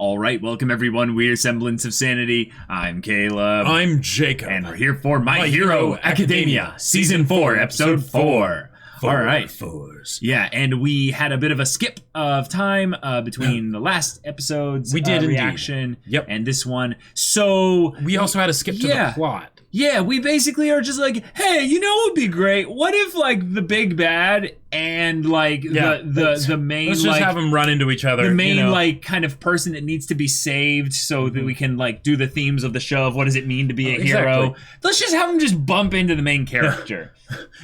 All right, welcome everyone. We're Semblance of Sanity. I'm Caleb. I'm Jacob. And we're here for My Hero Academia, Season 4, Episode 4. All right. Fours. Yeah, and we had a bit of a skip of time between the last episode's reaction and this one. So we also had a skip to the plot. Yeah, we basically are just like, hey, you know what would be great? What if, like, the big bad and, like, the main, let's just have them run into each other. The main, like, kind of person that needs to be saved so that we can, like, do the themes of the show of what does it mean to be a hero. Let's just have them just bump into the main character.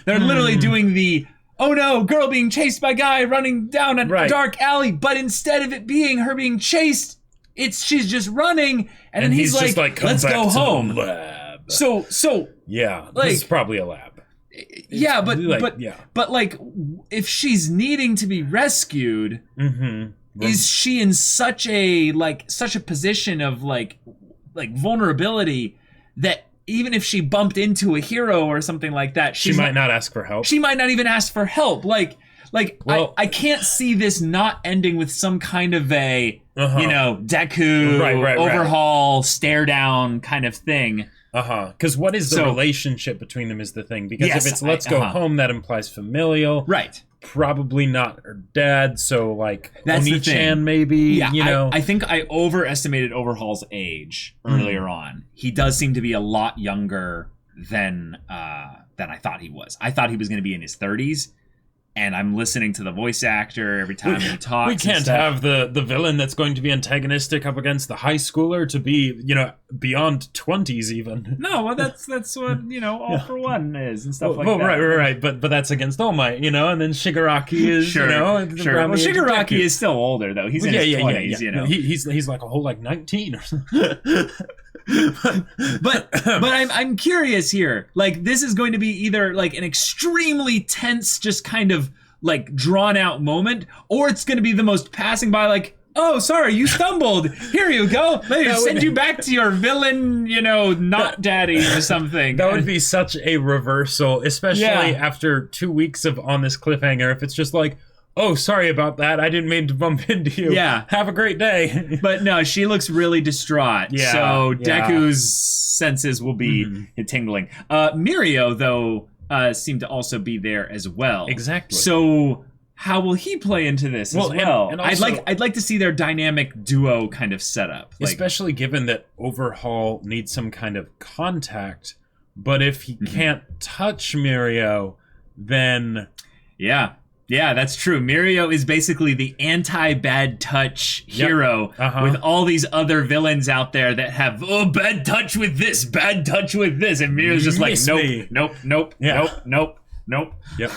They're literally doing the, oh no, girl being chased by guy running down a dark alley, but instead of it being her being chased, she's just running, and then he's just like let's go home. So yeah, like, this is probably a lab. Yeah, but like if she's needing to be rescued, is she in such a position of like vulnerability that even if she bumped into a hero or something like that, she might not ask for help. She might not even ask for help. Well, I can't see this not ending with some kind of a Deku Overhaul stare down kind of thing. Because what is the relationship between them is the thing. Because if it's let's go home, that implies familial. Right. Probably not her dad, so like that's Oni-chan maybe. Yeah, I think I overestimated Overhaul's age earlier on. He does seem to be a lot younger than I thought he was. I thought he was going to be in his 30s. And I'm listening to the voice actor every time he talks. We can't have the villain that's going to be antagonistic up against the high schooler to be, beyond 20s even. No, well, that's what, All for One is and stuff like that. Right. But that's against All Might, and then Shigaraki is, sure. Well, Shigaraki is still older, though. He's in his 20s, No, he's like a whole, 19 or something. but I'm curious here. Like, this is going to be either like an extremely tense, just kind of like drawn out moment, or it's going to be the most passing by, like, oh, sorry, you stumbled. Here you go. Let me send you back to your villain, not daddy or something. That would be such a reversal, especially after 2 weeks of on this cliffhanger. If it's just like, oh, sorry about that. I didn't mean to bump into you. Yeah. Have a great day. But no, she looks really distraught. Yeah. So Deku's senses will be tingling. Mirio, though, seemed to also be there as well. Exactly. So how will he play into this as well? And also, I'd like to see their dynamic duo kind of set up. Especially given that Overhaul needs some kind of contact. But if he can't touch Mirio, then... Yeah, that's true. Mirio is basically the anti-bad touch hero with all these other villains out there that have, bad touch with this, bad touch with this. And Mirio's just like, nope. Yep.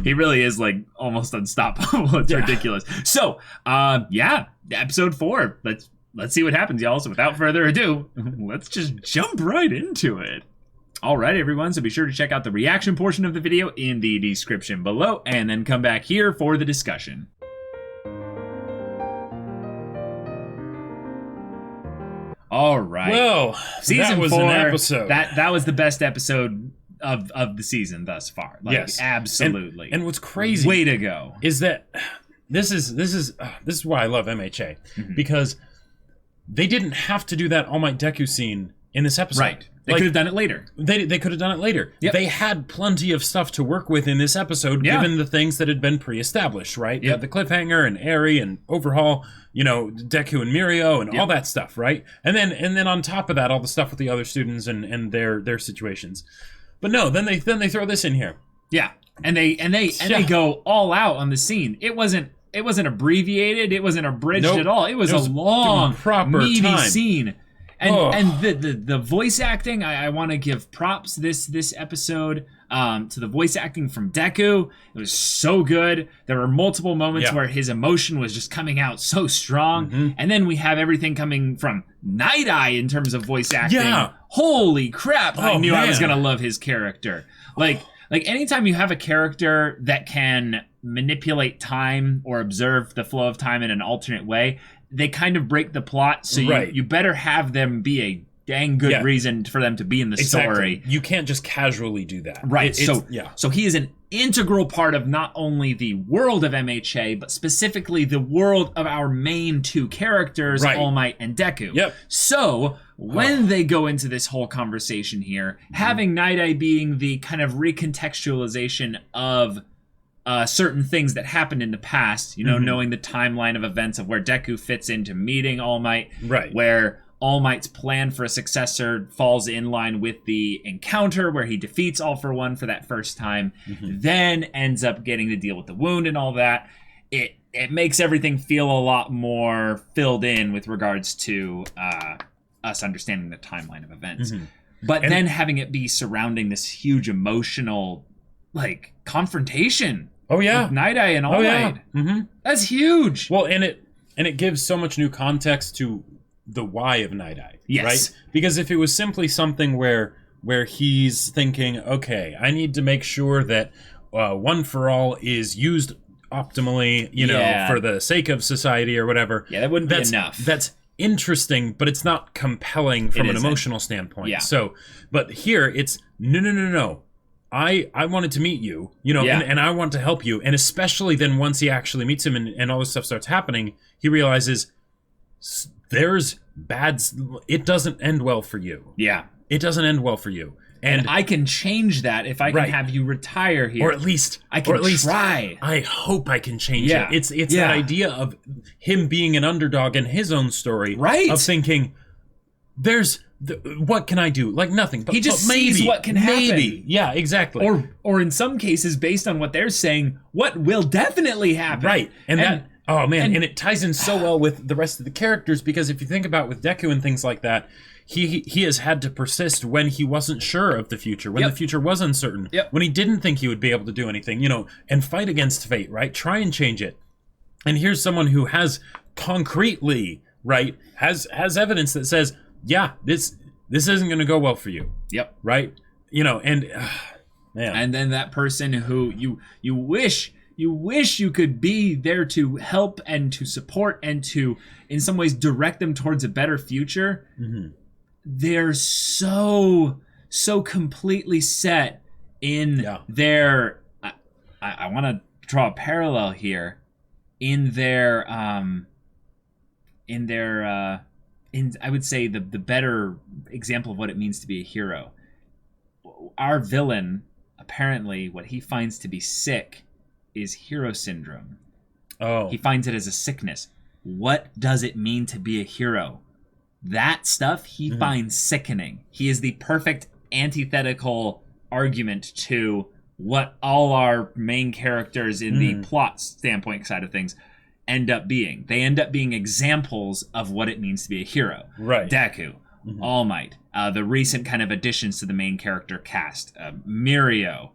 He really is like almost unstoppable. It's ridiculous. So, episode 4. Let's see what happens, y'all. So without further ado, let's just jump right into it. Alright everyone, so be sure to check out the reaction portion of the video in the description below, and then come back here for the discussion. Alright. Well, Season that was 4, an episode. That was the best episode of the season thus far. Yes. Absolutely. And what's crazy way to go is that this is why I love MHA. Because they didn't have to do that All Might Deku scene in this episode. Right. They could have done it later. They could have done it later. Yep. They had plenty of stuff to work with in this episode, given the things that had been pre-established, right? The cliffhanger and Eri and Overhaul, Deku and Mirio and all that stuff, right? And then on top of that, all the stuff with the other students and their situations. But no, then they throw this in here. Yeah, and they go all out on the scene. It wasn't abbreviated. It wasn't abridged at all. It was a long, proper meaty scene. And the voice acting, I want to give props this episode to the voice acting from Deku. It was so good. There were multiple moments where his emotion was just coming out so strong. And then we have everything coming from Nighteye in terms of voice acting. Yeah. Holy crap, I knew I was going to love his character. Like anytime you have a character that can manipulate time or observe the flow of time in an alternate way, they kind of break the plot, so you better have them be a dang good reason for them to be in the story. You can't just casually do that. Right. So he is an integral part of not only the world of MHA, but specifically the world of our main two characters, All Might and Deku. Yep. So when they go into this whole conversation here, having Nighteye being the kind of recontextualization of certain things that happened in the past, knowing the timeline of events of where Deku fits into meeting All Might, where All Might's plan for a successor falls in line with the encounter where he defeats All for One for that first time, then ends up getting to deal with the wound and all that. It makes everything feel a lot more filled in with regards to us understanding the timeline of events. But then having it be surrounding this huge emotional confrontation. Oh yeah, with Nighteye and All-might. That's huge. Well, and it gives so much new context to the why of Nighteye, right? Because if it was simply something where he's thinking, okay, I need to make sure that One for All is used optimally, for the sake of society or whatever. Yeah, that wouldn't be enough. That's interesting, but it's not compelling from an emotional standpoint. Yeah. So, but here it's no. I wanted to meet you, and I want to help you. And especially then once he actually meets him and all this stuff starts happening, he realizes there's it doesn't end well for you. Yeah. It doesn't end well for you. And I can change that if I can have you retire here. Or at least I can try. I hope I can change it. It's that idea of him being an underdog in his own story. Right. Of thinking, what can I do? Nothing. But he just maybe, sees what can happen. Maybe. Yeah, exactly. Or in some cases, based on what they're saying, what will definitely happen. Right. And that... Oh, man, and it ties in so well with the rest of the characters, because if you think about with Deku and things like that, he has had to persist when he wasn't sure of the future, when the future was uncertain, when he didn't think he would be able to do anything, and fight against fate, right? Try and change it. And here's someone who has concretely, has evidence that says, yeah, this isn't going to go well for you. Yep. Right? And, man. And then that person who you wish you could be there to help and to support and to, in some ways, direct them towards a better future. They're so completely set in their... I want to draw a parallel here. In their... I would say the better example of what it means to be a hero. Our villain, apparently, what he finds to be sick is hero syndrome. He finds it as a sickness. What does it mean to be a hero? That stuff he finds sickening. He is the perfect antithetical argument to what all our main characters in the plot standpoint side of things end up being. They end up being examples of what it means to be a hero. Right. Deku, All Might, the recent kind of additions to the main character cast, Mirio,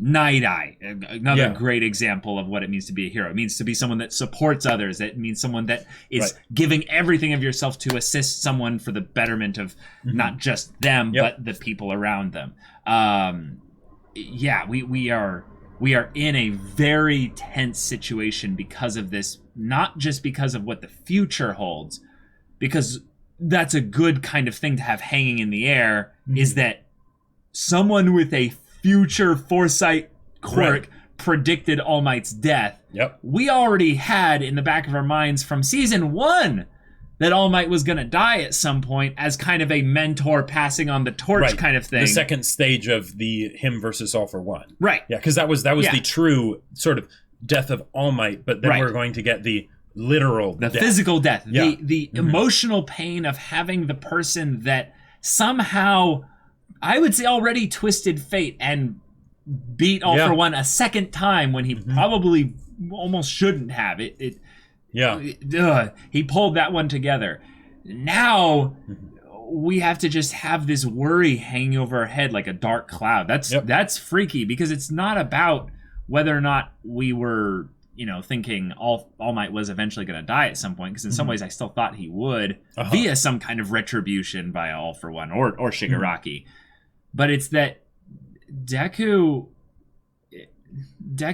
Nighteye, another great example of what it means to be a hero. It means to be someone that supports others. It means someone that is giving everything of yourself to assist someone for the betterment of not just them, but the people around them. We are in a very tense situation because of this, not just because of what the future holds, because that's a good kind of thing to have hanging in the air, is that someone with a future foresight quirk predicted All Might's death. We already had in the back of our minds from season 1 that All Might was going to die at some point as kind of a mentor passing on the torch kind of thing. The second stage of the him versus All for One. Right. Yeah, because that was the true sort of death of All Might, but then we're going to get the literal death. Physical death. The emotional pain of having the person that somehow, I would say, already twisted fate and beat All for One a second time when he probably almost shouldn't have. He pulled that one together. Now we have to just have this worry hanging over our head like a dark cloud. That's freaky, because it's not about whether or not we were thinking All Might was eventually going to die at some point, because in some ways I still thought he would via some kind of retribution by All for One or Shigaraki. But it's that Deku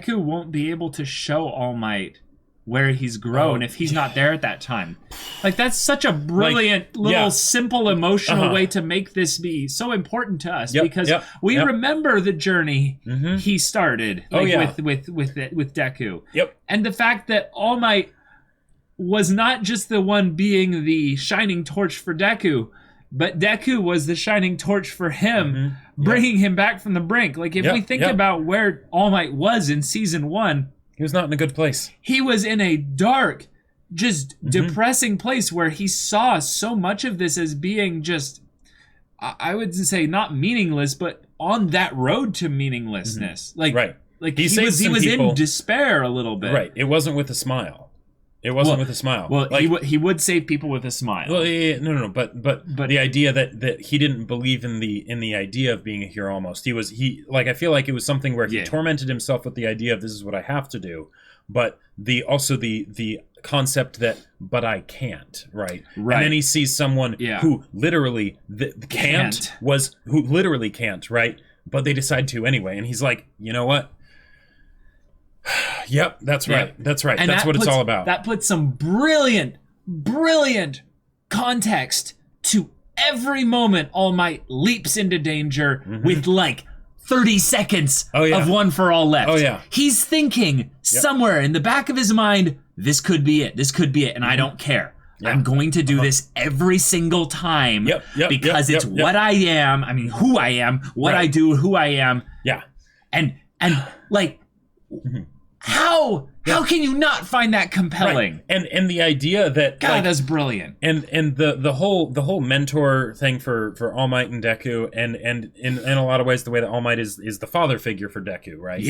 won't be able to show All Might where he's grown if he's not there at that time. Like, that's such a brilliant simple emotional way to make this be so important to us because we remember the journey he started with Deku. And the fact that All Might was not just the one being the shining torch for Deku, but Deku was the shining torch for him, bringing him back from the brink. Like, if we think about where All Might was in season 1, he was not in a good place. He was in a dark, just depressing place where he saw so much of this as being just, I would say, not meaningless, but on that road to meaninglessness. Like he was in despair a little bit. Right. It wasn't with a smile. It wasn't with a smile. Well, he would save people with a smile. Well, no. But the idea that he didn't believe in the idea of being a hero. Almost, I feel like it was something where he tormented himself with the idea of this is what I have to do, but the concept that but I can't, right? And then he sees someone who literally can't, right? But they decide to anyway, and he's like, you know what? Yep, that's right. That's right. And that's what it's all about. That puts some brilliant context to every moment All Might leaps into danger with like 30 seconds of One for All left. Oh yeah. He's thinking somewhere in the back of his mind, this could be it. This could be it, and I don't care. I'm going to do this every single time because it's what I am. I mean, who I am, what I do, who I am. Yeah. And like How can you not find that compelling? Right. And the idea that that's brilliant. And the whole mentor thing for All Might and Deku, and in a lot of ways the way that All Might is the father figure for Deku, right?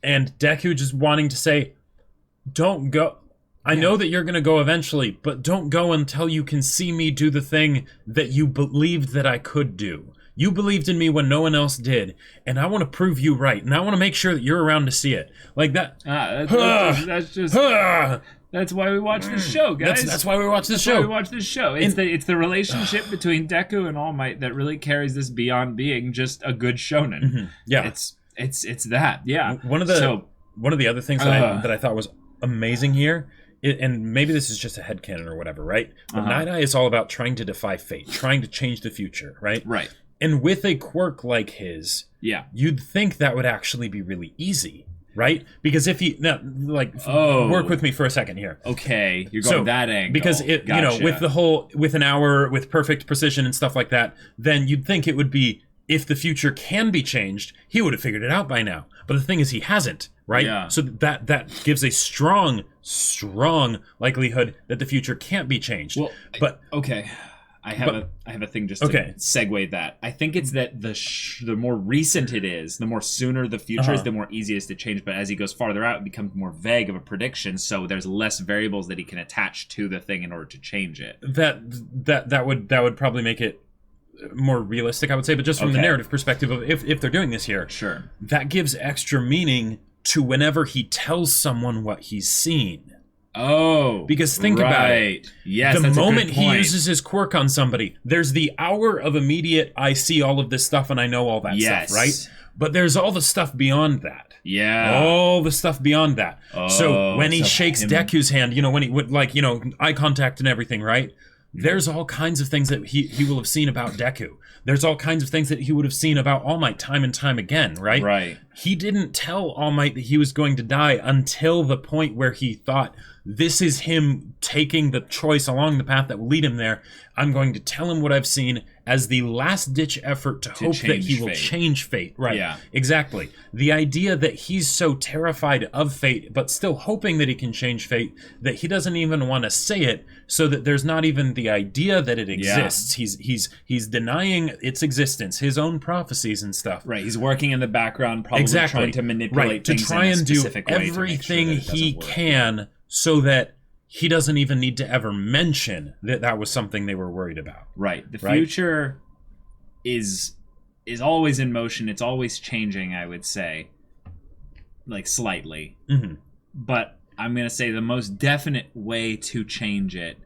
And Deku just wanting to say, don't go. I know that you're going to go eventually, but don't go until you can see me do the thing that you believed that I could do. You believed in me when no one else did, and I want to prove you right, and I want to make sure that you're around to see it. Like that. That's why we watch this show, guys. That's why we watch this show. It's the relationship between Deku and All Might that really carries this beyond being just a good shonen. Yeah, it's that. Yeah. One of the other things that I thought was amazing here. And maybe this is just a headcanon or whatever, right? But Nighteye is all about trying to defy fate, trying to change the future, right? Right. And with a quirk like his, you'd think that would actually be really easy, right? Because if he work with me for a second here. Okay, you're going that angle. Because with an hour with perfect precision and stuff like that, then you'd think it would be, if the future can be changed, he would have figured it out by now. But the thing is, he hasn't, right? Yeah. So that gives a strong likelihood that the future can't be changed. Well, okay. I have a thing just to segue that. I think it's that the more recent it is, the more sooner the future is, the more easy it is to change. But as he goes farther out, it becomes more vague of a prediction. So there's less variables that he can attach to the thing in order to change it. That would probably make it more realistic, I would say. But just from the narrative perspective of if they're doing this here, sure, that gives extra meaning to whenever he tells someone what he's seen. Oh, because think about it. Yes, the moment he uses his quirk on somebody, there's the hour of immediate, I see all of this stuff and I know all that stuff, right? But there's all the stuff beyond that. Yeah. All the stuff beyond that. So when he shakes Deku's hand, when he would eye contact and everything, right? There's all kinds of things that he will have seen about Deku. There's all kinds of things that he would have seen about All Might time and time again, right? Right. He didn't tell All Might that he was going to die until the point where he thought, this is him taking the choice along the path that will lead him there. I'm going to tell him what I've seen as the last-ditch effort to hope that he will change fate. Right, yeah. Exactly. The idea that he's so terrified of fate, but still hoping that he can change fate, that he doesn't even want to say it, so that there's not even the idea that it exists. Yeah. He's denying its existence, his own prophecies and stuff. Right, he's working in the background, probably trying to manipulate things to try and do everything he can so that he doesn't even need to ever mention that was something they were worried about. Right. The future is always in motion. It's always changing, I would say. Like, slightly. Mm-hmm. But I'm going to say the most definite way to change it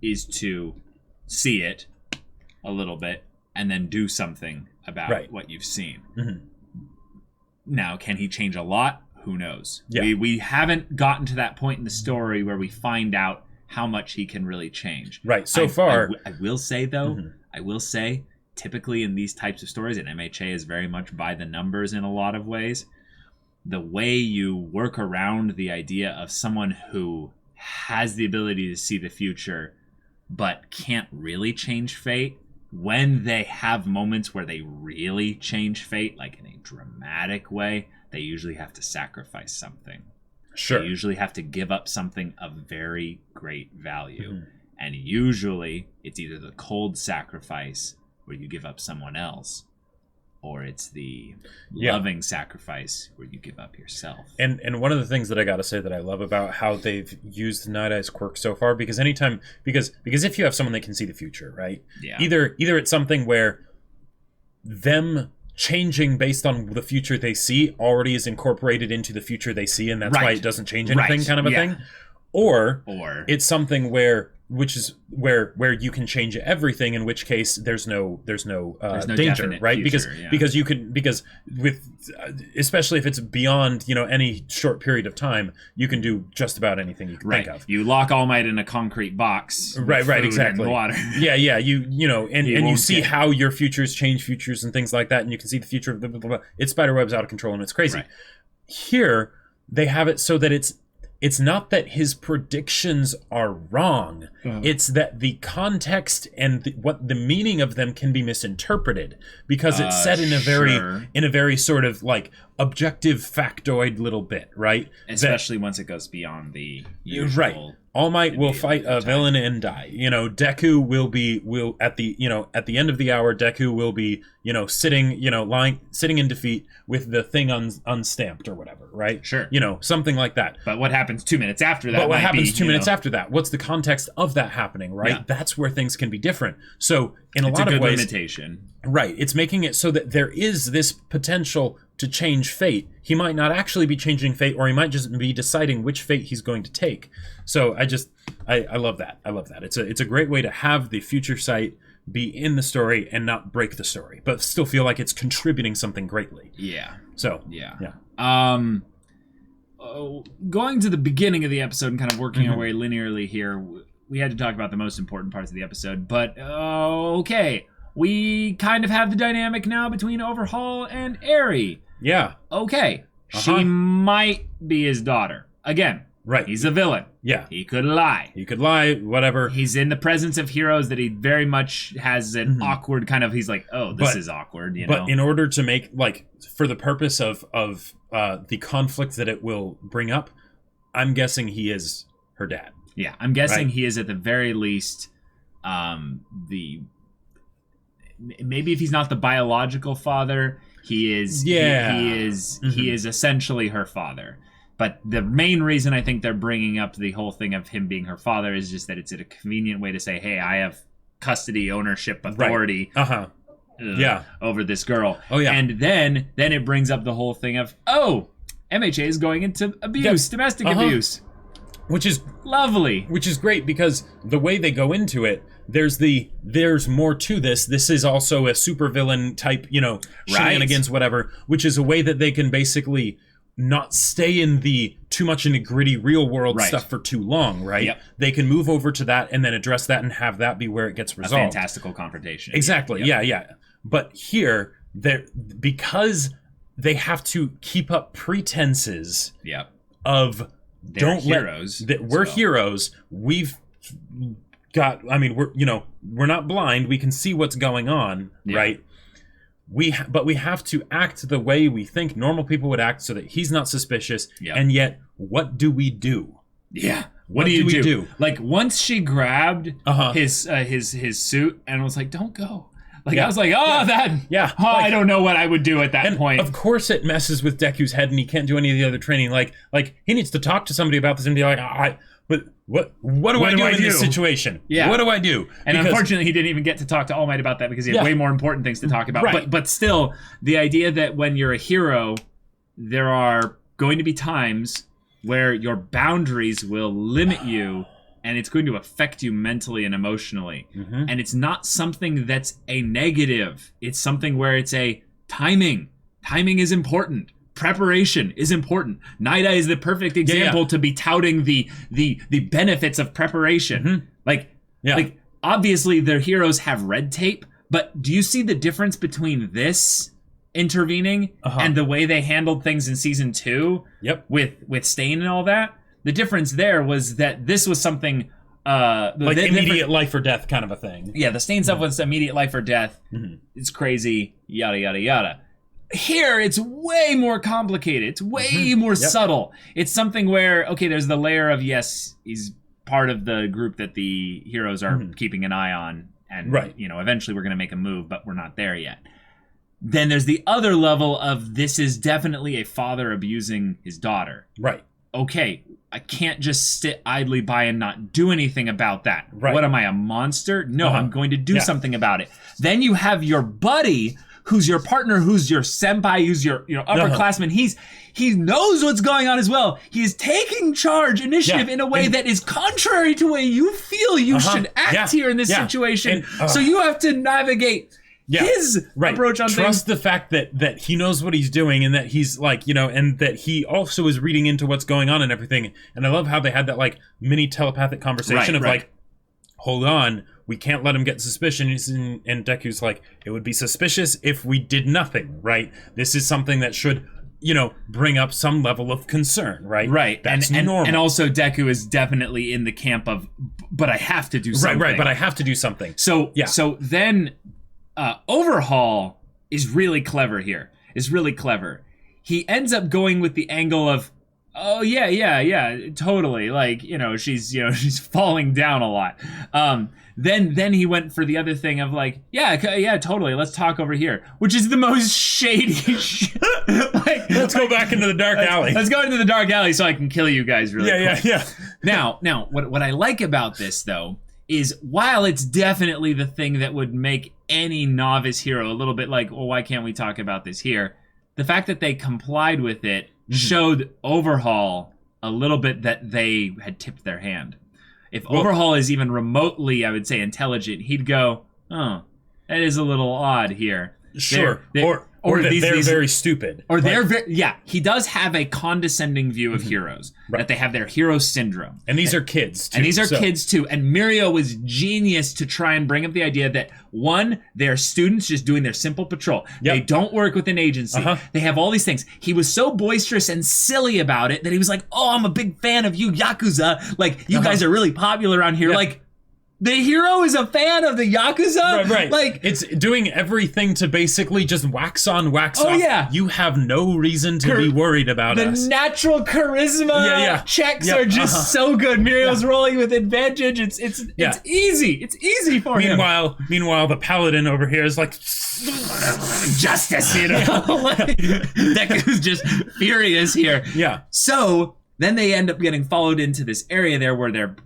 is to see it a little bit and then do something about what you've seen. Mm-hmm. Now, can he change a lot? who knows? Yeah. We haven't gotten to that point in the story where we find out how much he can really change. Right. So far, I will say though, typically in these types of stories, and MHA is very much by the numbers in a lot of ways, the way you work around the idea of someone who has the ability to see the future but can't really change fate, when they have moments where they really change fate, like in a dramatic way, they usually have to sacrifice something. Sure. They usually have to give up something of very great value. And usually it's either the cold sacrifice where you give up someone else, or it's the loving sacrifice where you give up yourself. And one of the things that I got to say that I love about how they've used Night-Eye's quirk so far, because if you have someone that can see the future, right? Yeah. Either it's something where them changing based on the future they see already is incorporated into the future they see, and that's why it doesn't change anything, kind of a thing. Or it's something where you can change everything, in which case there's no danger, right? Future, because with especially if it's beyond any short period of time, you can do just about anything you can think of. You lock All-Might in a concrete box, right, exactly. And water. Yeah, and you see how your futures change futures and things like that, and you can see the future of blah, blah, blah. It's spiderwebs out of control and it's crazy. Right. Here they have it so that it's not that his predictions are wrong. It's that the context and what the meaning of them can be misinterpreted, because it's said in a very sort of like objective factoid little bit, right? Especially once it goes beyond the usual. Right. All-Might will fight a villain and die. Deku will at the end of the hour, Deku will be sitting in defeat with the thing unstamped or whatever, right? Sure. Something like that. But what happens 2 minutes after that? But what happens 2 minutes after that? What's the context of that happening, right? Yeah. That's where things can be different. So in It's a lot a of good ways, limitation. right? It's making it so that there is this potential to change fate. He might not actually be changing fate, or he might just be deciding which fate he's going to take. So I love that. I love that. It's a great way to have the future sight be in the story and not break the story, but still feel like it's contributing something greatly. Yeah. So yeah. Going to the beginning of the episode and kind of working our way linearly here, we had to talk about the most important parts of the episode, but okay. We kind of have the dynamic now between Overhaul and Eri. Yeah. Okay. She might be his daughter. Again, right. He's a villain. Yeah. He could lie. Whatever. He's in the presence of heroes that he very much has an awkward kind of, he's like, oh, this is awkward, But in order to make, for the purpose of the conflict that it will bring up, I'm guessing he is her dad. Yeah, I'm guessing he is at the very least maybe if he's not the biological father, he is. Yeah, he is. He is essentially her father. But the main reason I think they're bringing up the whole thing of him being her father is just that it's a convenient way to say, "Hey, I have custody, ownership, authority." Over this girl. Oh yeah. And then it brings up the whole thing of MHA is going into abuse, domestic abuse. Which is lovely. Which is great, because the way they go into it, there's more to this. This is also a supervillain type, shenanigans, whatever, which is a way that they can basically not stay in the too much in the gritty real world stuff for too long, right? Yep. They can move over to that and then address that and have that be where it gets resolved. A fantastical confrontation. Exactly. Yep. Yeah. But here, because they have to keep up pretenses of we're heroes. We've got. I mean, we're not blind. We can see what's going on, right? But we have to act the way we think normal people would act, so that he's not suspicious. And yet, what do we do? Yeah. What do we do? Like, once she grabbed his suit and was like, "Don't go." I was like, I don't know what I would do at that point. Of course it messes with Deku's head and he can't do any of the other training. Like he needs to talk to somebody about this and be like, but what do I do in this situation? Yeah. What do I do? And unfortunately, he didn't even get to talk to All-Might about that because he had way more important things to talk about. Right. But still, the idea that when you're a hero, there are going to be times where your boundaries will limit you, and it's going to affect you mentally and emotionally. And it's not something that's a negative. It's something where it's a timing. Timing is important. preparation is important. Nighteye is the perfect example to be touting the benefits of preparation. Like obviously their heroes have red tape, but do you see the difference between this intervening and the way they handled things in season 2 with Stain and all that? The difference there was that this was something like immediate life or death kind of a thing. Yeah, the Stain stuff was immediate life or death. It's crazy, yada yada yada. Here, it's way more complicated. It's way more subtle. It's something where, okay, there's the layer of, yes, he's part of the group that the heroes are keeping an eye on, and you know, eventually we're going to make a move, but we're not there yet. Then there's the other level of, this is definitely a father abusing his daughter. Right. Okay, I can't just sit idly by and not do anything about that. Right. What am I, a monster? No, I'm going to do something about it. Then you have your buddy, who's your partner, who's your senpai, who's your upperclassman. He knows what's going on as well. He's taking charge, initiative in a way that is contrary to the way you feel you should act here in this situation. And, so you have to navigate his approach on things. Trust the fact that he knows what he's doing, and that he's like, you know, and that he also is reading into what's going on and everything. And I love how they had that like mini telepathic conversation of like, hold on, we can't let him get suspicious. And Deku's like, it would be suspicious if we did nothing, right? This is something that should, you know, bring up some level of concern, right? Right. That's and normal. And also Deku is definitely in the camp of, but I have to do something. Right, but I have to do something. So so then Overhaul is really clever here. Is really clever. He ends up going with the angle of, oh yeah, totally. Like, you know, she's falling down a lot. Then he went for the other thing of like, yeah, totally. Let's talk over here, which is the most shady shit. Like, let's go back into the dark alley. Let's go into the dark alley so I can kill you guys really quick. Yeah. Now, what I like about this though is, while it's definitely the thing that would make any novice hero a little bit like, well, why can't we talk about this here? The fact that they complied with it showed Overhaul a little bit that they had tipped their hand. If Overhaul is even remotely, I would say, intelligent, he'd go, oh, that is a little odd here. Sure. Or that they're very stupid. Or they're he does have a condescending view of heroes. That they have their hero syndrome. And these are kids, too. And these are kids, too. And Mirio was genius to try and bring up the idea that, one, they're students just doing their simple patrol. They don't work with an agency. They have all these things. He was so boisterous and silly about it that he was like, oh, I'm a big fan of you, Yakuza. Like, you guys are really popular around here. Like, the hero is a fan of the Yakuza? Right. Like, it's doing everything to basically just wax on, wax off. Yeah. You have no reason to be worried about us. The natural charisma checks are just so good. Mirio's rolling with advantage. It's easy. It's easy for him. Meanwhile, the paladin over here is like, justice, you know? Like, Deku's just furious here. Yeah. So then they end up getting followed into this area there where their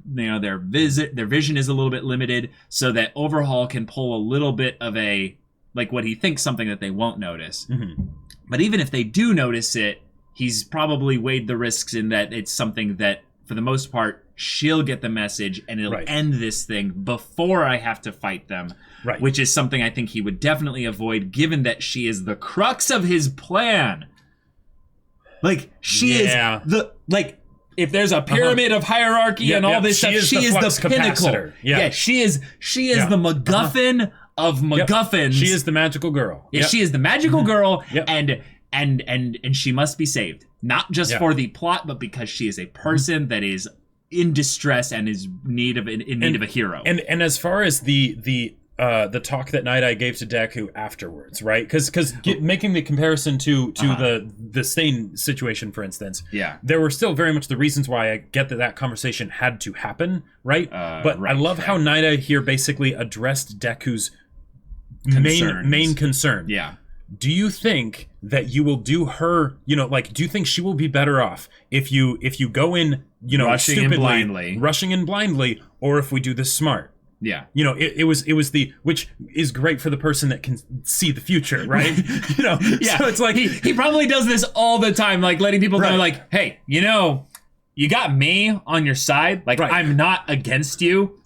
vision is a little bit limited, so that Overhaul can pull a little bit of a, like, what he thinks something that they won't notice. But even if they do notice it, he's probably weighed the risks in that it's something that, for the most part, she'll get the message and it'll end this thing before I have to fight them. Right. Which is something I think he would definitely avoid, given that she is the crux of his plan. Like, she is the, like, if there's a pyramid of hierarchy and all this stuff, she is the pinnacle. Yeah, she is the MacGuffin of MacGuffins. She is the magical girl. Yeah, she is the magical girl, and she must be saved. Not just for the plot, but because she is a person that is in distress and is in need of a hero. And as far as the talk that Nighteye gave to Deku afterwards, right? Because making the comparison to the Stain situation, for instance, there were still very much the reasons why I get that conversation had to happen, right? But I love how Nighteye here basically addressed Deku's main concern. Yeah. Do you think that you will do her, you know, like, do you think she will be better off if you go in, you know, rushing in blindly, or if we do this smart? Yeah. You know, it was which is great for the person that can see the future, right? You know, so it's like he probably does this all the time, like letting people know, like, hey, you know, you got me on your side. Like, I'm not against you.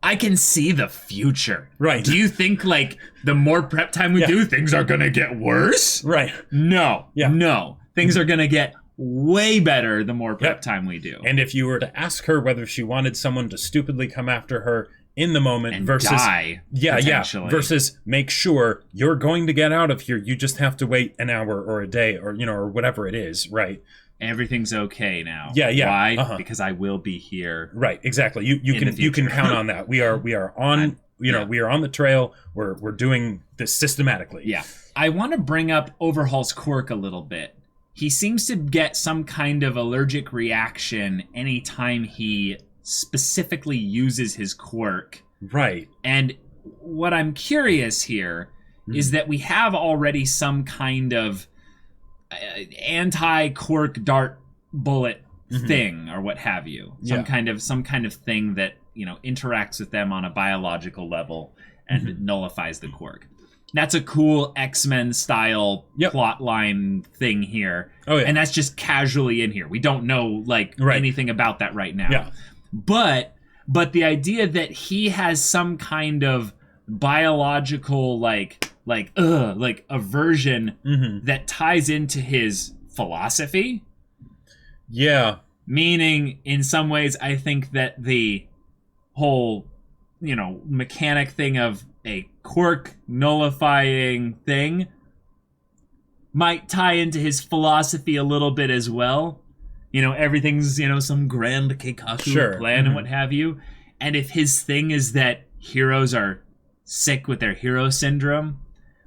I can see the future. Right. Do you think, like, the more prep time we do, things are gonna get worse? Right. No. Yeah. No. things are going to get way better the more prep time we do. And if you were to ask her whether she wanted someone to stupidly come after her in the moment and versus die, versus make sure you're going to get out of here, you just have to wait an hour or a day or or whatever it is, right? Everything's okay now. Yeah. Why? Because I will be here. Right, exactly. You can count on that. We are on we are on the trail. We're doing this systematically. Yeah. I want to bring up Overhaul's quirk a little bit. He seems to get some kind of allergic reaction anytime he specifically uses his quirk. Right. And what I'm curious here is that we have already some kind of anti-quirk dart bullet thing or what have you. Some kind of thing that, interacts with them on a biological level and nullifies the quirk. That's a cool X-Men style plot line thing here. Oh, yeah. And that's just casually in here. We don't know anything about that right now. Yeah. But the idea that he has some kind of biological aversion that ties into his philosophy. Yeah. Meaning, in some ways, I think that the whole, mechanic thing of a quirk nullifying thing might tie into his philosophy a little bit as well. Everything's, some grand Keikaku plan and what have you. And if his thing is that heroes are sick with their hero syndrome,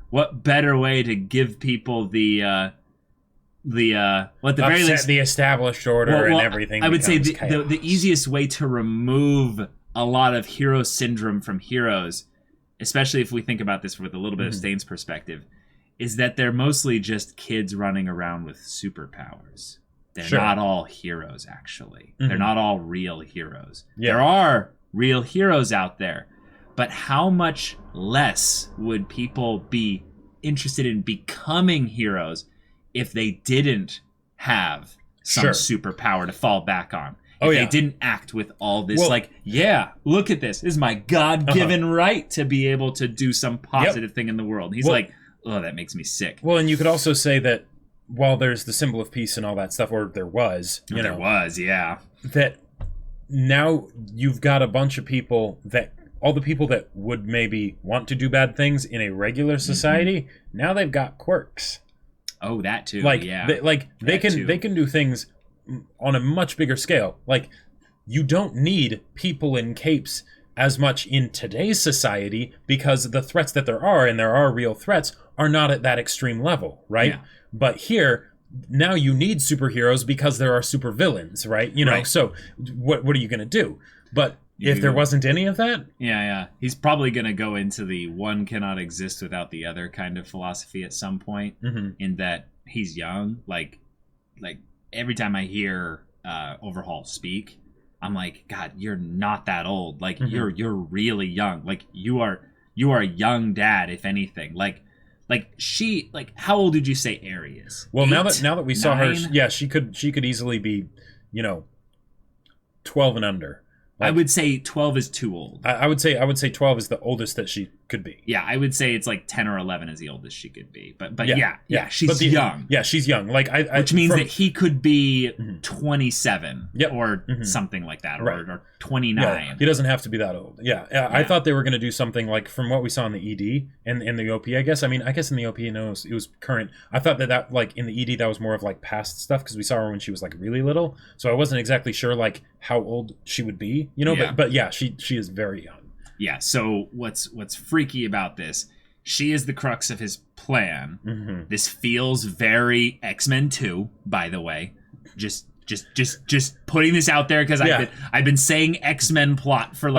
what better way to give people the very least the established order and everything. I would say the easiest way to remove a lot of hero syndrome from heroes, especially if we think about this with a little bit of Stain's perspective, is that they're mostly just kids running around with superpowers. They're not all heroes, actually. They're not all real heroes. Yeah. There are real heroes out there, but how much less would people be interested in becoming heroes if they didn't have some superpower to fall back on? If they didn't act with all this, look at this. This is my God-given right to be able to do some positive thing in the world. He's that makes me sick. Well, and you could also say that while there's the symbol of peace and all that stuff, or there was, that now you've got a bunch of people that, all the people that would maybe want to do bad things in a regular society, now they've got quirks. Oh, that too. They can do things on a much bigger scale. You don't need people in capes as much in today's society because the threats that there are, and there are real threats, are not at that extreme level, right? Yeah. But here, now you need superheroes because there are supervillains, right? So what are you going to do? But if there wasn't any of that? Yeah. He's probably going to go into the one cannot exist without the other kind of philosophy at some point, in that he's young. Like every time I hear Overhaul speak, I'm like, God, you're not that old. You're really young. You are a young dad, if anything. How old did you say Aerie is? Well, 8, now that we saw her, she could easily be, 12 and under. I would say 12 is too old. I would say 12 is the oldest that she could be. Yeah, I would say it's 10 or 11 is the oldest she could be. But she's young. Yeah, she's young. Which means that he could be 27 or something like that, or 29. Yeah, he doesn't have to be that old. Yeah. I thought they were going to do something from what we saw in the ED and in the OP, I guess. I mean, I guess in the OP, it was current. I thought that in the ED, that was more of past stuff because we saw her when she was really little. So I wasn't exactly sure how old she would be, but yeah, she is very young. Yeah, so what's freaky about this, she is the crux of his plan. This feels very X-Men 2, by the way. Just putting this out there because I've been saying X-Men plot for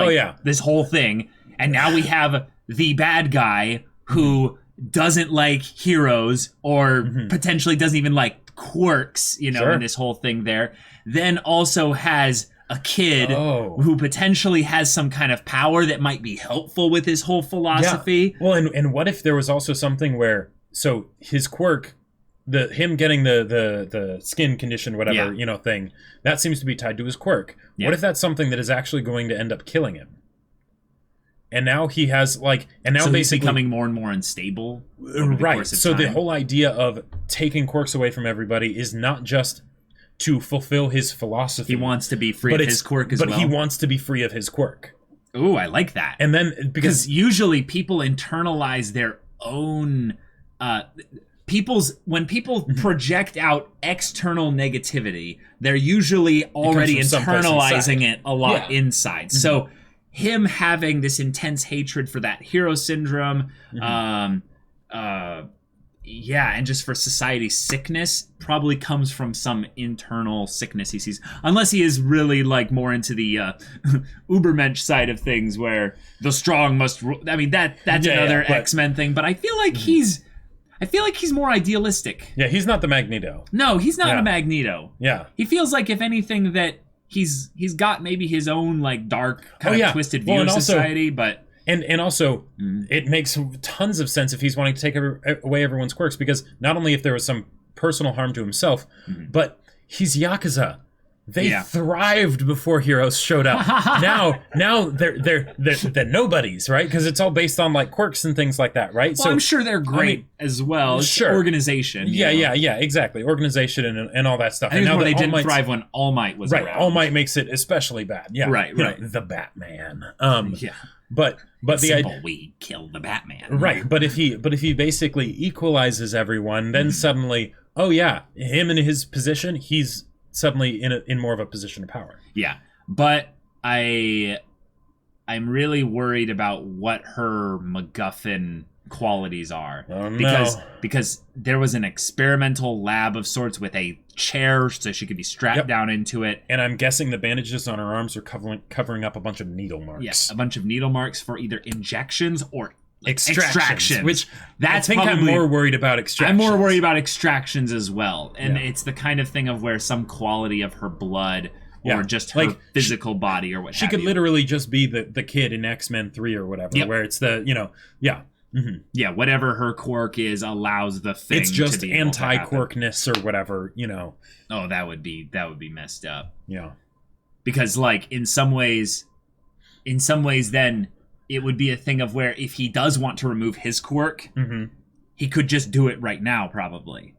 this whole thing, and now we have the bad guy who doesn't like heroes or potentially doesn't even like quirks, in this whole thing there. Then also has a kid who potentially has some kind of power that might be helpful with his whole philosophy. Yeah. Well, and what if there was also something where, so his quirk, him getting the skin condition, whatever, thing, that seems to be tied to his quirk. Yeah. What if that's something that is actually going to end up killing him? And now he has and now so basically he's becoming more and more unstable. Right. So the whole idea of taking quirks away from everybody is not just to fulfill his philosophy. He wants to be free of his quirk as well. But he wants to be free of his quirk. Ooh, I like that. And then because usually people internalize their own when people project out external negativity, they're usually already internalizing it a lot inside. Mm-hmm. So him having this intense hatred for that hero syndrome, and just for society's sickness probably comes from some internal sickness he sees. Unless he is really more into the Ubermensch side of things, where the strong must rule. I mean, that's another X-Men thing. But I feel like he's more idealistic. Yeah, he's not the Magneto. No, he's not a Magneto. Yeah, he feels like, if anything, that he's got maybe his own dark kind of twisted view of society, but. And also, it makes tons of sense if he's wanting to take away everyone's quirks, because not only if there was some personal harm to himself, but he's Yakuza. They thrived before heroes showed up. now they're nobodies, right? Because it's all based on quirks and things like that, right? Well, so I'm sure they're great as well. It's organization. Yeah, exactly. Organization and all that stuff. I think now they didn't thrive when All-might was around. All-might makes it especially bad. Yeah, right. The Batman. But the idea, we kill the Batman. Right, but if he basically equalizes everyone, then suddenly, him in his position, he's suddenly in more of a position of power. Yeah, but I'm really worried about what her MacGuffin qualities are. Oh, because there was an experimental lab of sorts with a chair so she could be strapped down into it, and I'm guessing the bandages on her arms are covering up a bunch of needle marks. Yes, a bunch of needle marks for either injections or extractions. Which that's I think I'm more worried about extractions. I'm more worried about extractions as well, and it's the kind of thing of where some quality of her blood or just her physical body or what she could literally just be the kid in X-Men 3 or whatever, where it's Yeah, whatever her quirk is allows the thing. It's just to be anti-quirkness or whatever, Oh, that would be messed up. Yeah, because in some ways, then it would be a thing of where if he does want to remove his quirk, he could just do it right now, probably.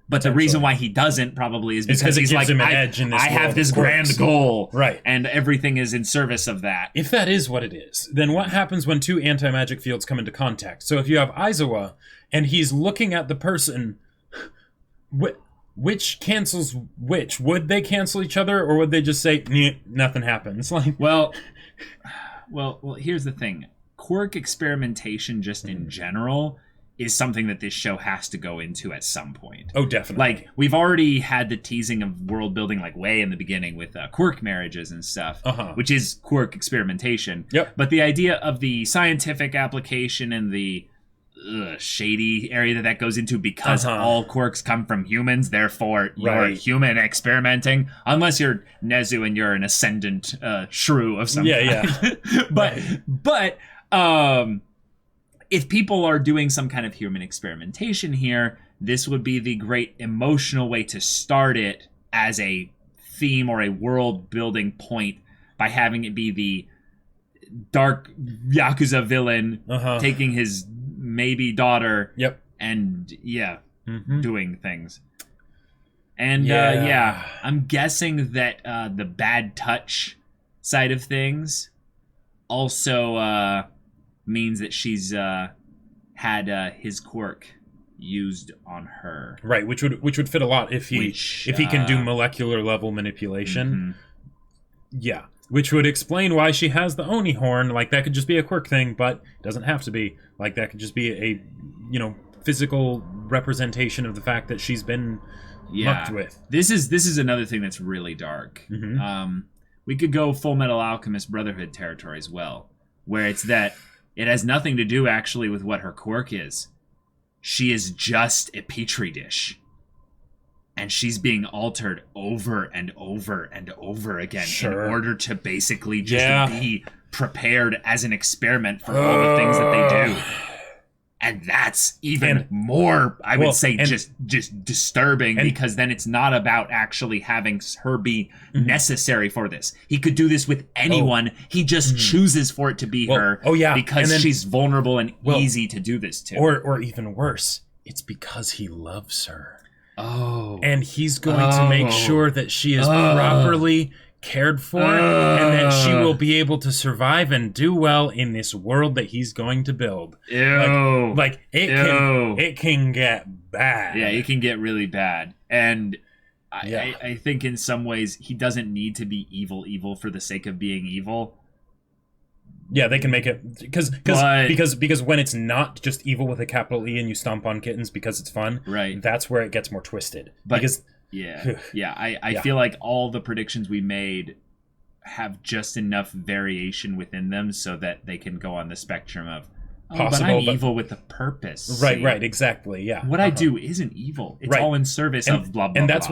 But the reason why he doesn't probably is because he's him an edge in this I have this grand goal, right? And everything is in service of that. If that is what it is, then what happens when two anti-magic fields come into contact? So if you have Aizawa and he's looking at the person, which cancels which? Would they cancel each other, or would they just say nothing happens? Well, here's the thing: quirk experimentation, just in general, is something that this show has to go into at some point. Oh, definitely. We've already had the teasing of world building way in the beginning with quirk marriages and stuff, which is quirk experimentation. Yep. But the idea of the scientific application and the shady area that goes into, because all quirks come from humans, therefore you're human experimenting, unless you're Nezu and you're an ascendant shrew of some kind. But if people are doing some kind of human experimentation here, this would be the great emotional way to start it as a theme or a world building point, by having it be the dark Yakuza villain taking his maybe daughter and doing things. And I'm guessing that the bad touch side of things also means that she's had his quirk used on her, right? Which would fit a lot if he can do molecular level manipulation. Yeah, which would explain why she has the Oni horn. That could just be a quirk thing, but it doesn't have to be. That could just be a physical representation of the fact that she's been mucked with. This is another thing that's really dark. We could go Full Metal Alchemist Brotherhood territory as well, where it's that it has nothing to do actually with what her quirk is. She is just a petri dish. And she's being altered over and over and over again in order to basically just be prepared as an experiment for all the things that they do. And that's even more, I would say, just disturbing, because then it's not about actually having her be necessary for this. He could do this with anyone. He just chooses for it to be her. Because she's vulnerable and easy to do this to. Or even worse, it's because he loves her. Oh. And he's going to make sure that she is properly cared for, and that she will be able to survive and do well in this world that he's going to build. It can get bad. Yeah, it can get really bad. And I think in some ways he doesn't need to be evil for the sake of being evil. Yeah, they can make it because when it's not just evil with a capital E and you stomp on kittens because it's fun, right? That's where it gets more twisted. I feel like all the predictions we made have just enough variation within them so that they can go on the spectrum of but I'm evil with a purpose. Right, exactly. Yeah. What I do isn't evil. It's all in service of blah blah. And that's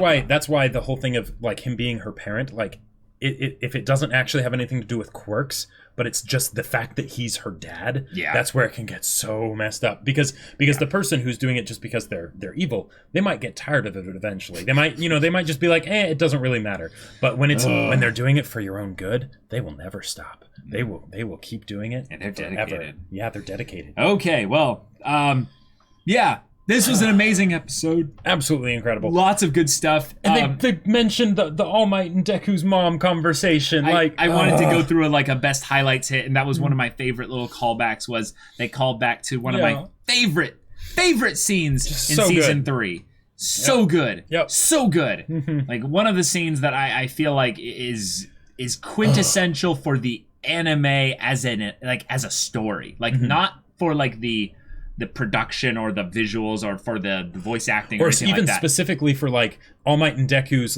why the whole thing of like him being her parent, like if it doesn't actually have anything to do with quirks, but it's just the fact that he's her dad, that's where it can get so messed up. Because the person who's doing it just because they're evil, they might get tired of it eventually. They might just be like, it doesn't really matter. But when they're doing it for your own good, they will never stop. They will keep doing it. And they're dedicated. Yeah, they're dedicated. Okay, well, this was an amazing episode. Absolutely incredible. Lots of good stuff. And they mentioned the All-Might and Deku's mom conversation. I wanted to go through a best highlights hit, and that was one of my favorite little callbacks. Was they called back to one of my favorite scenes in season 3. So good. Yep. So good. Like one of the scenes that I feel like is quintessential for the anime as a story. Not for the production or the visuals or for the voice acting or anything even like that. Specifically for All-Might and Deku's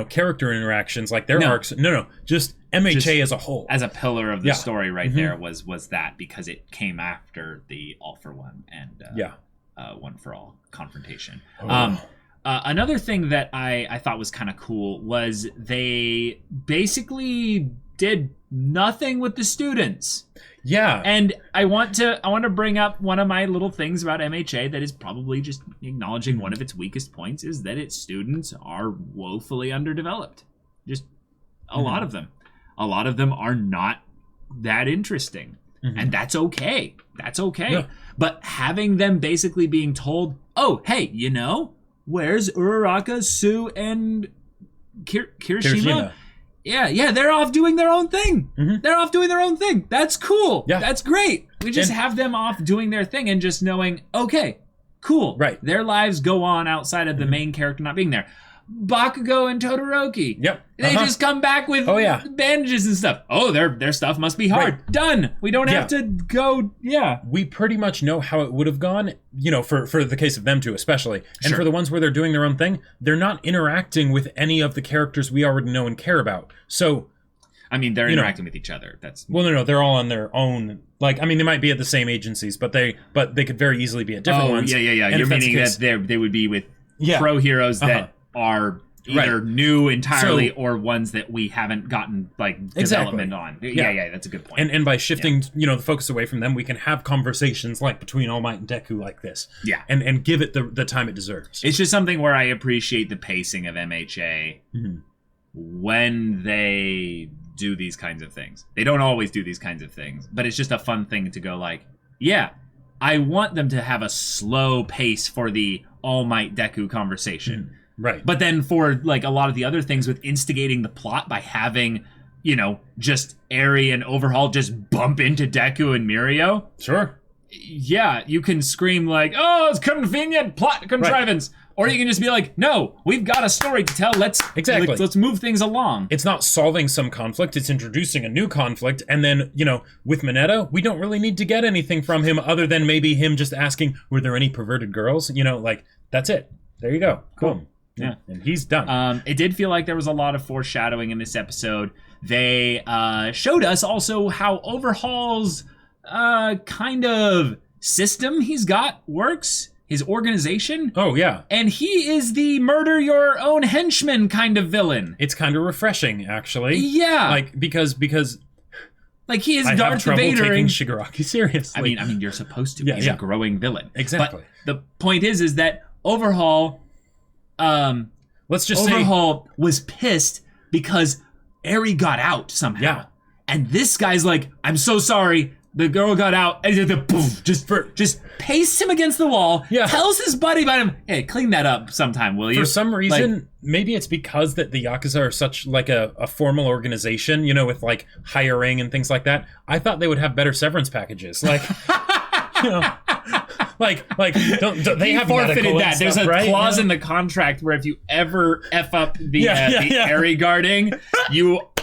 character interactions, their arcs. No, just MHA as a whole. As a pillar of the story there was that, because it came after the All for One and One for All confrontation. Another thing that I thought was kind of cool was they basically did nothing with the students. Yeah. And I want to bring up one of my little things about MHA that is probably just acknowledging one of its weakest points, is that its students are woefully underdeveloped. Just a lot of them. A lot of them are not that interesting. And that's okay. That's okay. Yeah. But having them basically being told, oh, hey, where's Uraraka, Sue, and Kirishima? Yeah, they're off doing their own thing. They're off doing their own thing. That's cool. Yeah. That's great. We just have them off doing their thing and just knowing, okay, cool. Right. Their lives go on outside of the main character not being there. Bakugo and Todoroki. Yep. They just come back with bandages and stuff. Oh, their stuff must be hard. Right. Done. We don't have to go. Yeah. We pretty much know how it would have gone, for the case of them two especially. And for the ones where they're doing their own thing, they're not interacting with any of the characters we already know and care about. So, I mean, they're interacting with each other. That's no, they're all on their own. They might be at the same agencies, but they could very easily be at different ones. Yeah. You're meaning that they would be with pro heroes that are either new entirely or ones that we haven't gotten development on. Yeah, that's a good point. And by shifting the focus away from them, we can have conversations between All Might and Deku like this. Yeah. And give it the time it deserves. It's just something where I appreciate the pacing of MHA when they do these kinds of things. They don't always do these kinds of things, but it's just a fun thing to go I want them to have a slow pace for the All Might Deku conversation. Right. But then for a lot of the other things with instigating the plot by having, just Eri and Overhaul just bump into Deku and Mirio. Sure. Yeah, you can scream oh, it's convenient plot contrivance. Right. Or you can just be no, we've got a story to tell. Let's move things along. It's not solving some conflict, it's introducing a new conflict. And then, with Mineta, we don't really need to get anything from him other than maybe him just asking, were there any perverted girls? That's it. There you go. Cool. Boom. Yeah, and he's done. It did feel like there was a lot of foreshadowing in this episode. They showed us also how Overhaul's kind of system he's got works, his organization. Oh, yeah. And he is the murder your own henchman kind of villain. It's kind of refreshing, actually. Yeah. Because Like, he is I Darth have trouble Vader. taking Shigaraki seriously. I mean, you're supposed to. Yeah, He's a growing villain. Exactly. But the point is that Overhaul, let's just say Overhaul was pissed because Eri got out somehow. Yeah. And this guy's like, I'm so sorry. The girl got out, and just pastes him against the wall. Yeah. Tells his buddy about him. Hey, clean that up sometime, will you? For some reason, maybe it's because that the Yakuza are such like a formal organization, you know, with like hiring and things like that. I thought they would have better severance packages, like, you know, like don't they have forfeited that? There's stuff, a clause in the contract where if you ever f up the Eri guarding,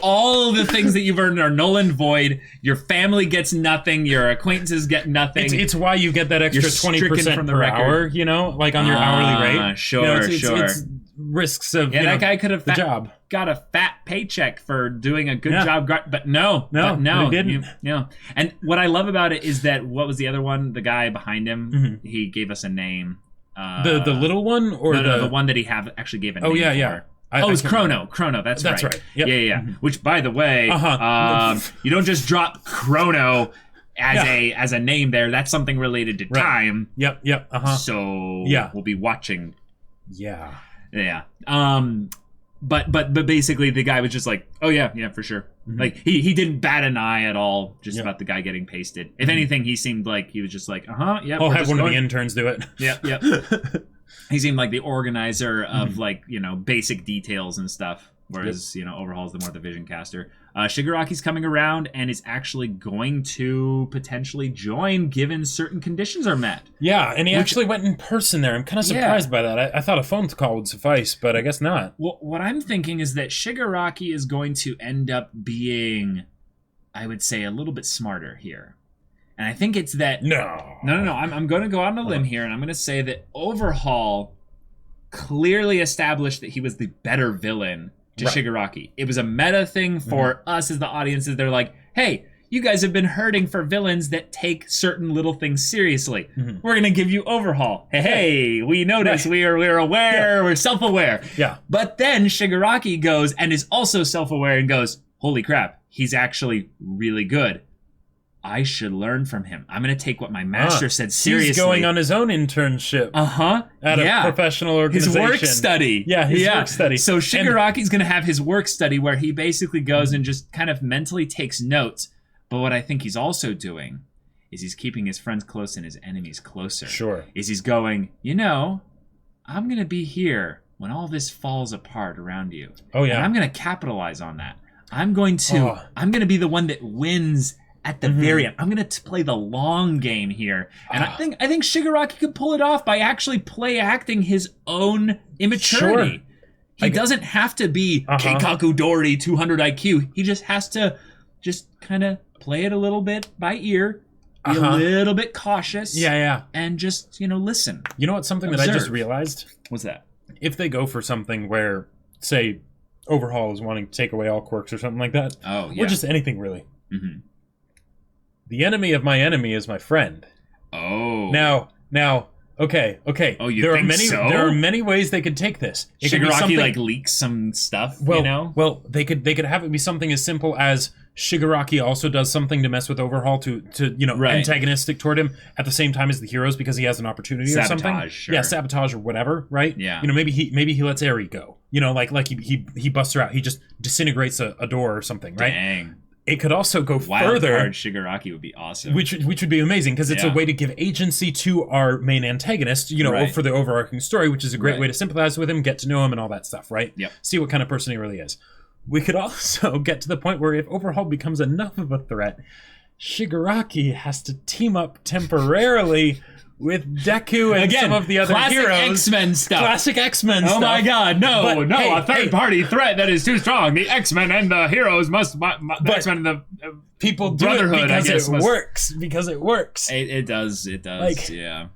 all the things that you've earned are null and void. Your family gets nothing. Your acquaintances get nothing. It's why you get that extra 20% per hour, you know, like on your hourly rate. Sure, you know, sure. It's risks of that guy could have job. Got a fat paycheck for doing a good job, but no, he didn't. And what I love about it is that, what was the other one? The guy behind him, he gave us a name. The little one, or the one that he actually gave a name. Yeah. It's Chrono. Chrono, that's right. Yep. Yeah. Which, by the way, you don't just drop Chrono as a name there. That's something related to time. Yep. So we'll be watching. Yeah. But basically the guy was just like, oh yeah, for sure. Like he didn't bat an eye at all about the guy getting pasted. If anything, he seemed like he was just like, yeah. I'll have one of the interns do it. Yep. He seemed like the organizer of like, you know, basic details and stuff. Whereas, you know, Overhaul's the more the vision caster. Shigaraki's coming around and is actually going to potentially join given certain conditions are met. Yeah, and he actually went in person there. I'm kind of surprised by that. I thought a phone call would suffice, but I guess not. Well, what I'm thinking is that Shigaraki is going to end up being, I would say, a little bit smarter here. And I think it's that... No. I'm going to go out on a limb here, and I'm going to say that Overhaul clearly established that he was the better villain to Shigaraki. It was a meta thing for us as the audiences. They're like, hey, you guys have been hurting for villains that take certain little things seriously. We're going to give you Overhaul. Hey, we notice. We're aware. We're self-aware. Yeah. But then Shigaraki goes and is also self-aware and goes, holy crap, he's actually really good. I should learn from him. I'm going to take what my master said seriously. He's going on his own internship. At a professional organization. His work study. His work study. So Shigaraki's going to have his work study where he basically goes and just kind of mentally takes notes. But what I think he's also doing is he's keeping his friends close and his enemies closer. Sure. Is he's going, you know, I'm going to be here when all this falls apart around you. Oh, yeah. And I'm going to capitalize on that. I'm going to be the one that wins at the very end. I'm going to play the long game here. And I think Shigaraki could pull it off by actually play acting his own immaturity. Sure. He doesn't have to be Keikaku Dori 200 IQ. He just has to kind of play it a little bit by ear, be a little bit cautious. Yeah. And just, you know, listen. You know what's something that I just realized? What's that? If they go for something where, say, Overhaul is wanting to take away all quirks or something like that. Oh, yeah. Or just anything, really. The enemy of my enemy is my friend. Oh. Now, okay. Oh, you there think are many, so? There are many ways they could take this. It Shigaraki like leaks some stuff, you know? Well, they could have it be something as simple as Shigaraki also does something to mess with Overhaul to you know, antagonistic toward him at the same time as the heroes because he has an opportunity or something. Sure. Yeah, sabotage or whatever, right? Yeah. You know, maybe he lets Eri go. You know, like he busts her out. He just disintegrates a door or something, right? Dang. It could also go Wild further. Card Shigaraki would be awesome. Which would be amazing because it's a way to give agency to our main antagonist, you know, for the overarching story, which is a great way to sympathize with him, get to know him and all that stuff, right? Yep. See what kind of person he really is. We could also get to the point where if Overhaul becomes enough of a threat, Shigaraki has to team up temporarily with Deku and some of the other heroes. Classic X-Men stuff. Classic X-Men stuff. Oh my god, no, But, a third-party threat that is too strong. The X-Men and the heroes must... the X-Men and the people do Brotherhood, it because it works. Because it works. It does, like, yeah.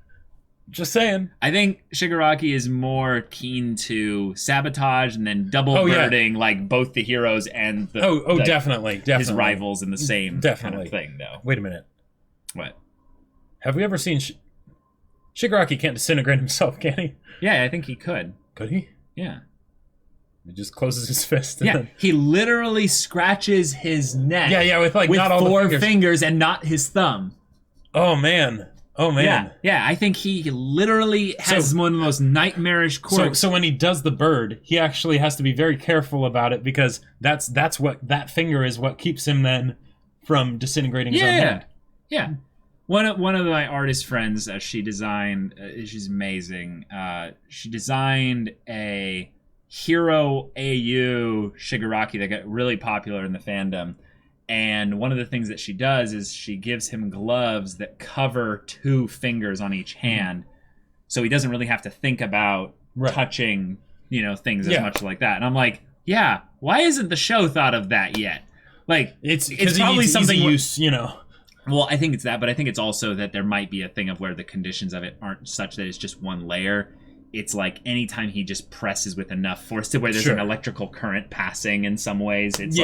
Just saying. I think Shigaraki is more keen to sabotage and then double-birding like both the heroes and the definitely. His rivals in the same kind of thing, though. Wait a minute. What? Have we ever seen... Shigaraki can't disintegrate himself, can he? Yeah, I think he could. Could he? Yeah. He just closes his fist. Yeah, Then... he literally scratches his neck. Yeah, with like with not all 4 the fingers and not his thumb. Oh man. Yeah. I think he literally has one of the most nightmarish quirks. So when he does the bird, he actually has to be very careful about it because that's what that finger is. What keeps him then from disintegrating his own hand. Yeah. One of my artist friends, she designed. She's amazing. She designed a Hero AU Shigaraki that got really popular in the fandom. And one of the things that she does is she gives him gloves that cover 2 fingers on each hand, so he doesn't really have to think about touching, things as much like that. And I'm like, yeah, why isn't the show thought of that yet? Like, it's probably something use, Well, I think it's that, but I think it's also that there might be a thing of where the conditions of it aren't such that it's just one layer. It's like anytime he just presses with enough force to where there's an electrical current passing in some ways. It's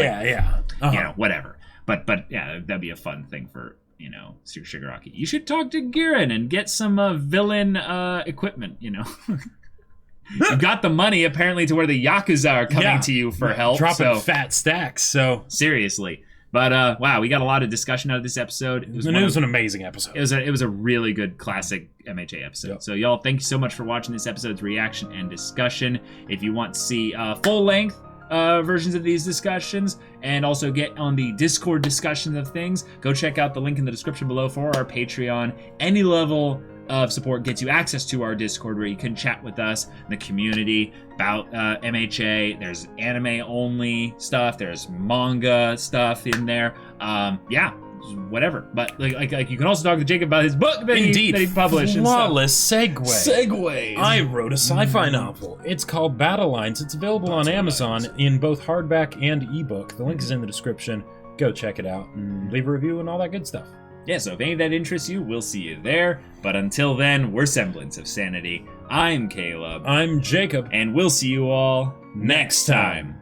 whatever. But yeah, that'd be a fun thing for, Shigaraki. You should talk to Girin and get some villain equipment, You've got the money apparently to where the Yakuza are coming to you for help. Dropping fat stacks, so. Seriously. But wow, we got a lot of discussion out of this episode. It was an amazing episode. It was a really good classic MHA episode. Yep. So y'all, thank you so much for watching this episode's reaction and discussion. If you want to see full length versions of these discussions and also get on the Discord discussions of things, go check out the link in the description below for our Patreon. Any level of support gets you access to our Discord where you can chat with us in the community about MHA. There's anime only stuff. There's manga stuff in there. Whatever. But like you can also talk to Jacob about his book that he published. Flawless segue. Segues. I wrote a sci-fi novel. It's called Battle Lines. It's available on Amazon in both hardback and ebook. The link is in the description. Go check it out and leave a review and all that good stuff. Yeah, so if any of that interests you, we'll see you there. But until then, we're Semblance of Sanity. I'm Caleb. I'm Jacob. And we'll see you all next time.